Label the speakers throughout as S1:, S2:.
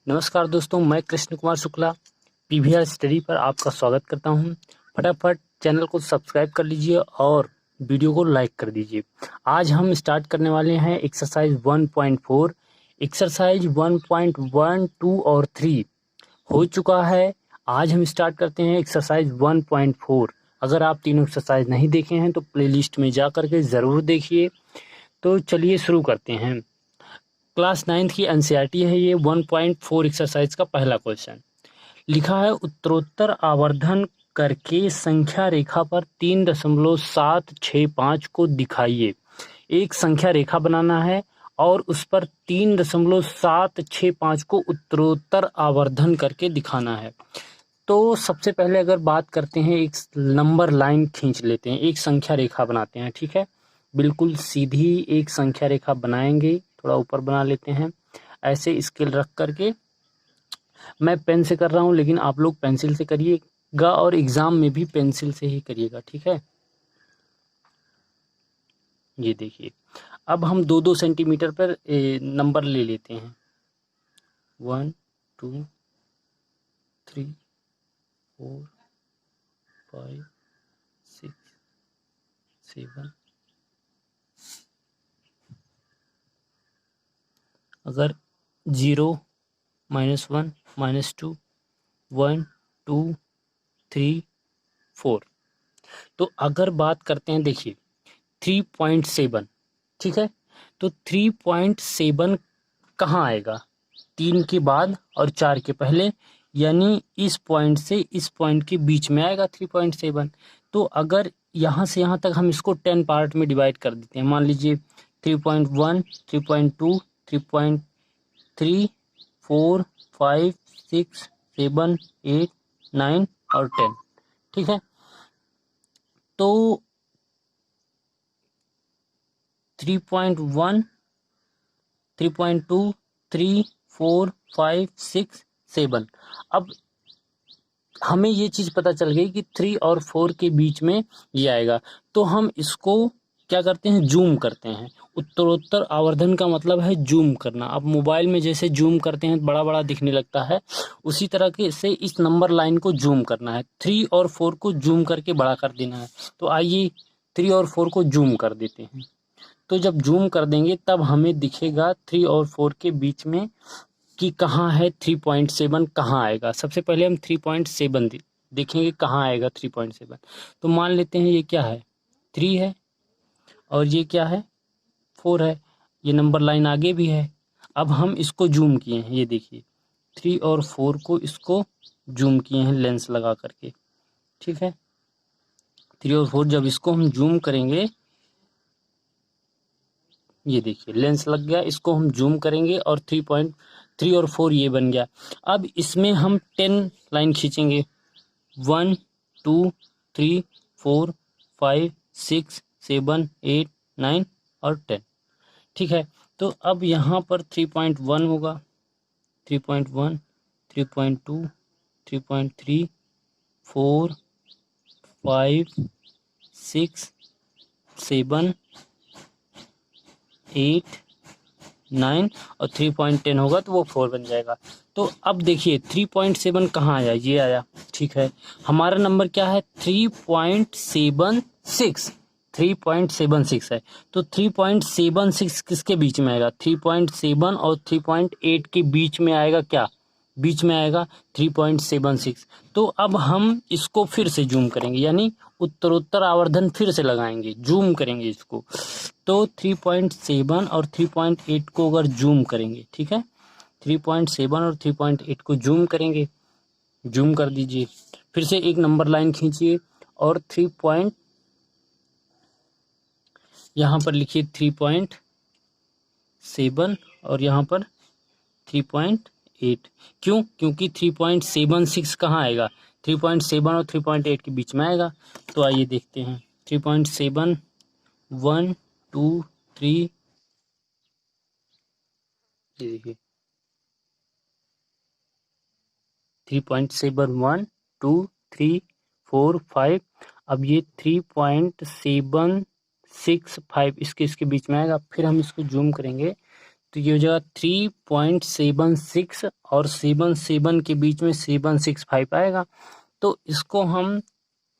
S1: नमस्कार दोस्तों, मैं कृष्ण कुमार शुक्ला पीवीआर स्टडी पर आपका स्वागत करता हूं। फटाफट चैनल को सब्सक्राइब कर लीजिए और वीडियो को लाइक कर दीजिए। आज हम स्टार्ट करने वाले हैं एक्सरसाइज 1.4। एक्सरसाइज 1.1, 2 और 3 हो चुका है। आज हम स्टार्ट करते हैं एक्सरसाइज 1.4। अगर आप तीनों एक्सरसाइज नहीं देखे हैं तो प्लेलिस्ट में जा करके ज़रूर देखिए। तो चलिए शुरू करते हैं। क्लास 9 की एनसीईआरटी है ये। 1.4 एक्सरसाइज का पहला क्वेश्चन लिखा है, उत्तरोत्तर आवर्धन करके संख्या रेखा पर 3.765 को दिखाइए। एक संख्या रेखा बनाना है और उस पर 3.765 को उत्तरोत्तर आवर्धन करके दिखाना है। तो सबसे पहले अगर बात करते हैं, एक नंबर लाइन खींच लेते हैं, एक संख्या रेखा बनाते हैं। ठीक है, बिल्कुल सीधी एक संख्या रेखा बनाएंगे। थोड़ा ऊपर बना लेते हैं, ऐसे स्केल रख करके। मैं पेन से कर रहा हूँ, लेकिन आप लोग पेंसिल से करिएगा और एग्जाम में भी पेंसिल से ही करिएगा। ठीक है, ये देखिए। अब हम 2-2 सेंटीमीटर पर नंबर ले लेते हैं। 1, 2, 3, 4, 5, 6, 7। अगर 0, -1, -2, 1, 2, 3, 4। तो अगर बात करते हैं, देखिए 3.7। ठीक है, तो 3.7 कहाँ आएगा? 3 के बाद और 4 के पहले, यानी इस पॉइंट से इस पॉइंट के बीच में आएगा 3.7। तो अगर यहाँ से यहाँ तक हम इसको 10 पार्ट में डिवाइड कर देते हैं, मान लीजिए 3.1, 3.2, 3.3, 4, 5, 6, 7, 8, 9 और 10। ठीक है, तो 3.1, 3.2, 3, 4, 5, 6, 7। अब हमें ये चीज़ पता चल गई कि 3 और 4 के बीच में ये आएगा। तो हम इसको क्या करते हैं, जूम करते हैं। उत्तरोत्तर आवर्धन का मतलब है जूम करना। अब मोबाइल में जैसे जूम करते हैं बड़ा बड़ा दिखने लगता है, उसी तरह के से इस नंबर लाइन को जूम करना है। 3 और 4 को जूम करके बड़ा कर देना है। तो आइए 3 और 4 को जूम कर देते हैं। तो जब जूम कर देंगे तब हमें दिखेगा 3 और 4 के बीच में कि कहाँ है 3.7, कहाँ आएगा। सबसे पहले हम 3.7 देखेंगे कहाँ आएगा 3.7। तो मान लेते हैं ये क्या है, 3 है और ये क्या है, 4 है। ये नंबर लाइन आगे भी है। अब हम इसको जूम किए हैं, ये देखिए 3 और 4 को इसको जूम किए हैं लेंस लगा करके। ठीक है, 3 और 4 जब इसको हम जूम करेंगे, ये देखिए लेंस लग गया, इसको हम जूम करेंगे और 3 और 4 ये बन गया। अब इसमें हम 10 लाइन खींचेंगे, 1, 2, 3, 4, 5, 6, 7, 8, 9 और 10। ठीक है, तो अब यहाँ पर 3.1 होगा, 3.1, 3.2, 3.3, 4, 5, 6, 7, 8, 9 और 3.10 होगा तो वो 4 बन जाएगा। तो अब देखिए 3.7 कहाँ आया, ये आया। ठीक है, हमारा नंबर क्या है, 3.76। 3.76 है, तो 3.76 किसके बीच में आएगा, 3.7 और 3.8 के बीच में आएगा। क्या बीच में आएगा, 3.76। तो अब हम इसको फिर से जूम करेंगे, यानी उत्तरोत्तर आवर्धन फिर से लगाएंगे, जूम करेंगे इसको। तो 3.7 और 3.8 को अगर जूम करेंगे, ठीक है, 3.7 और 3.8 को जूम करेंगे, जूम कर दीजिए। फिर से एक नंबर लाइन खींचिए और यहाँ पर लिखिए 3.7 और यहाँ पर 3.8। क्यों? क्योंकि 3.76 कहाँ आएगा, 3.7 और 3.8 के बीच में आएगा। तो आइए देखते हैं 3.7, 1, 2, 3, ये देखिए 3.7, 1, 2, 3, 4, 5। अब ये 3.765 इसके बीच में आएगा। फिर हम इसको जूम करेंगे तो ये हो जाएगा 3.76 और 7 के बीच में 765 आएगा। तो इसको हम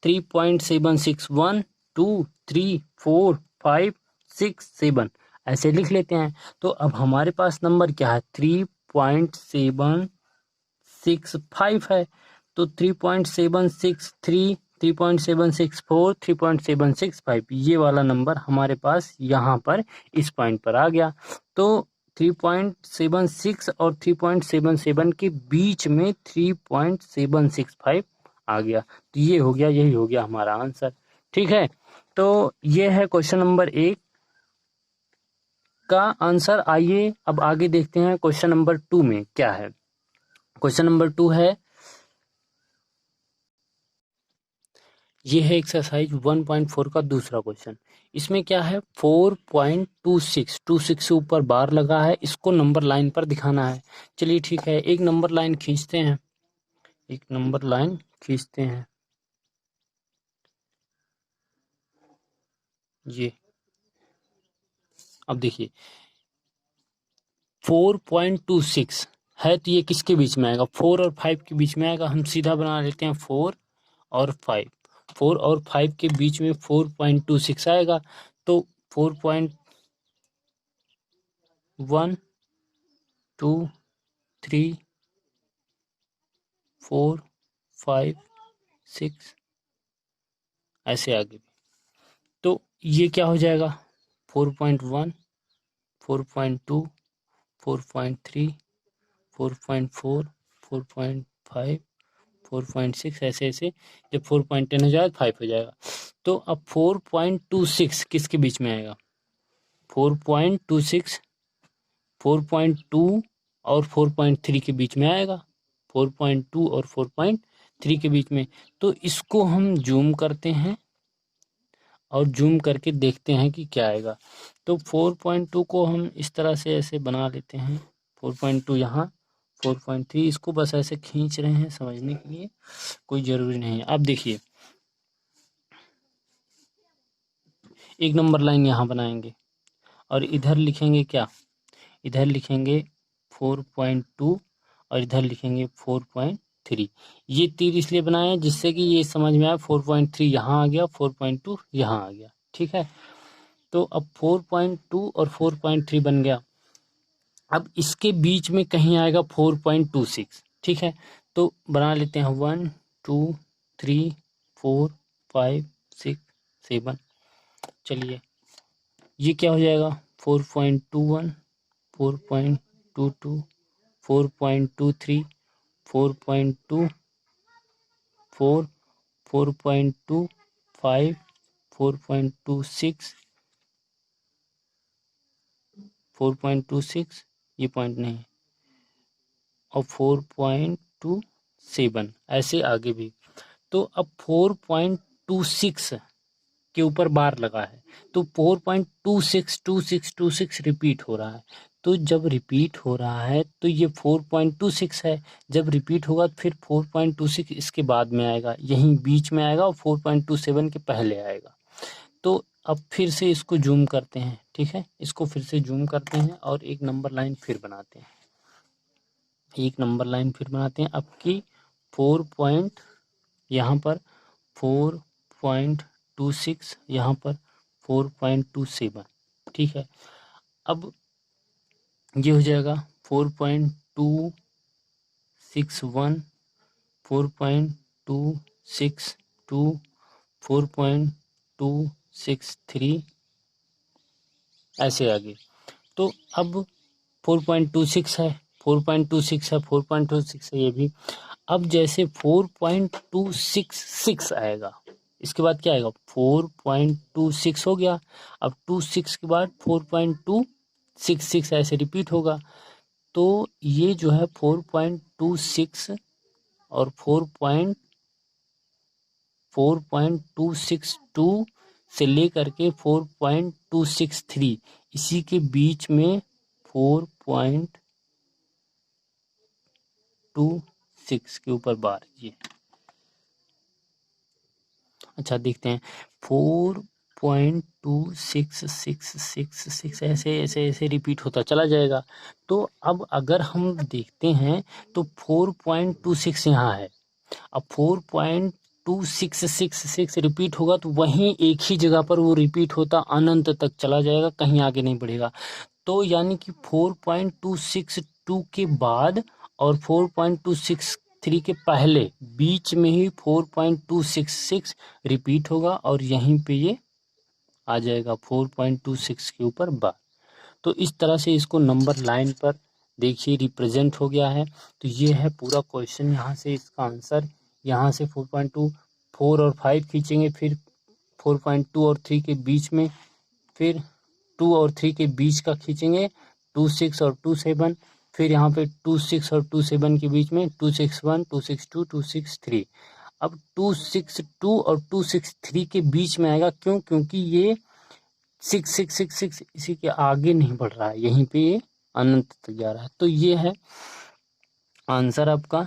S1: 3.761 2 3 4 5 6 7 ऐसे लिख लेते हैं। तो अब हमारे पास नंबर क्या है, 3.765 है। तो 3.763 3.764 3.765 ये वाला नंबर हमारे पास यहाँ पर इस पॉइंट पर आ गया। तो 3.76 और 3.77 के बीच में 3.765 आ गया। तो ये हो गया, यही हो गया हमारा आंसर। ठीक है, तो ये है क्वेश्चन नंबर 1 का आंसर। आइए अब आगे देखते हैं क्वेश्चन नंबर 2 में क्या है। क्वेश्चन नंबर 2 है, ये है एक्सरसाइज 1.4 का दूसरा क्वेश्चन। इसमें क्या है, 4.26 से ऊपर बार लगा है, इसको नंबर लाइन पर दिखाना है। चलिए ठीक है, एक नंबर लाइन खींचते हैं, एक नंबर लाइन खींचते हैं। ये अब देखिए 4.26 है, तो ये किसके बीच में आएगा, 4 और 5 के बीच में आएगा। हम सीधा बना लेते हैं 4 और 5, 4 और 5 के बीच में 4.26 आएगा। तो 4.1 2 3 4 5 6 ऐसे आगे। तो ये क्या हो जाएगा, 4.1 4.2 4.3 4.4 4.5 4.6 ऐसे ऐसे। जब 4.10 हो जाएगा 5 हो जाएगा। तो अब 4.26 किसके बीच में आएगा, 4.26 4.2 और 4.3 के बीच में आएगा, 4.2 और 4.3 के बीच में। तो इसको हम जूम करते हैं और जूम करके देखते हैं कि क्या आएगा। तो 4.2 को हम इस तरह से ऐसे बना लेते हैं, 4.2 यहाँ, 4.3 इसको बस ऐसे खींच रहे हैं समझने के लिए, कोई ज़रूरी नहीं है। अब देखिए एक नंबर लाइन यहाँ बनाएंगे और इधर लिखेंगे क्या, इधर लिखेंगे 4.2 और इधर लिखेंगे 4.3। ये तीर इसलिए बनाए जिससे कि ये समझ में आए 4.3 यहाँ आ गया, 4.2 यहाँ आ गया। ठीक है, तो अब 4.2 और 4.3 बन गया। अब इसके बीच में कहीं आएगा 4.26। ठीक है, तो बना लेते हैं 1 2 3 4 5 6 7। चलिए ये क्या हो जाएगा, 4.21 4.22 4.23 4.24 4.25 4.26 4.26 ये पॉइंट नहीं, और 4.27 ऐसे आगे भी। तो अब 4.26 के ऊपर बार लगा है, तो 4.26 रिपीट हो रहा है। तो जब रिपीट हो रहा है तो ये 4.26 है, जब रिपीट होगा तो फिर 4.26 इसके बाद में आएगा, यहीं बीच में आएगा और 4.27 के पहले आएगा। तो अब फिर से इसको जूम करते हैं। ठीक है, इसको फिर से जूम करते हैं और एक नंबर लाइन फिर बनाते हैं, एक नंबर लाइन फिर बनाते हैं। अब की 4 पॉइंट यहाँ पर 4.26 यहाँ पर 4.27। ठीक है, अब ये हो जाएगा 4.261 4.262 4.263 ऐसे आगे। तो अब 4.26 है, 4.26 है, 4.26 है ये भी। अब जैसे 4.266 आएगा, इसके बाद क्या आएगा, 4.26 हो गया। अब 26 के बाद 4.266 ऐसे रिपीट होगा। तो ये जो है 4.26 और 4.262 से लेकर के 4.263 इसी के बीच में 4.26 के ऊपर बार ये। अच्छा देखते हैं, 4.2666 ऐसे ऐसे ऐसे रिपीट होता चला जाएगा। तो अब अगर हम देखते हैं तो 4.26 यहाँ है। अब 4.2666 रिपीट होगा तो वहीं एक ही जगह पर वो रिपीट होता अनंत तक चला जाएगा, कहीं आगे नहीं बढ़ेगा। तो यानी कि 4.262 के बाद और 4.263 के पहले बीच में ही 4.266 रिपीट होगा और यहीं पे ये आ जाएगा 4.26 के ऊपर बार। तो इस तरह से इसको नंबर लाइन पर देखिए रिप्रेजेंट हो गया है। तो ये है पूरा क्वेश्चन। यहाँ से इसका आंसर यहाँ से 4.2 4 और 5 खींचेंगे, फिर 4.2 और 3 के बीच में, फिर 2 और 3 के बीच का खींचेंगे 2 6 और 2 7, फिर यहाँ पे 2 6 और 2 7 के बीच में 2 6 1 2 6 2 2 6 3। अब 2 6 2 और 2 6 3 के बीच में आएगा, क्यों? क्योंकि ये 6 6 6 6 इसी के आगे नहीं बढ़ रहा है, यहीं पे ये अनंत तक जा रहा है। तो ये है आंसर आपका।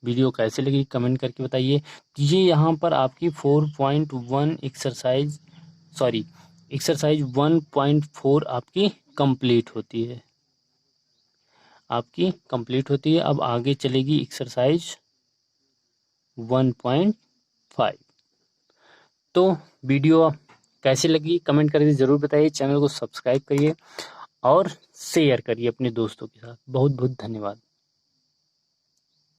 S1: वीडियो कैसे लगी कमेंट करके बताइए। ये यहाँ पर आपकी 4.1 एक्सरसाइज एक्सरसाइज 1.4 आपकी कंप्लीट होती है, अब आगे चलेगी एक्सरसाइज 1.5। तो वीडियो कैसी लगी कमेंट करके ज़रूर बताइए। चैनल को सब्सक्राइब करिए और शेयर करिए अपने दोस्तों के साथ। बहुत बहुत धन्यवाद।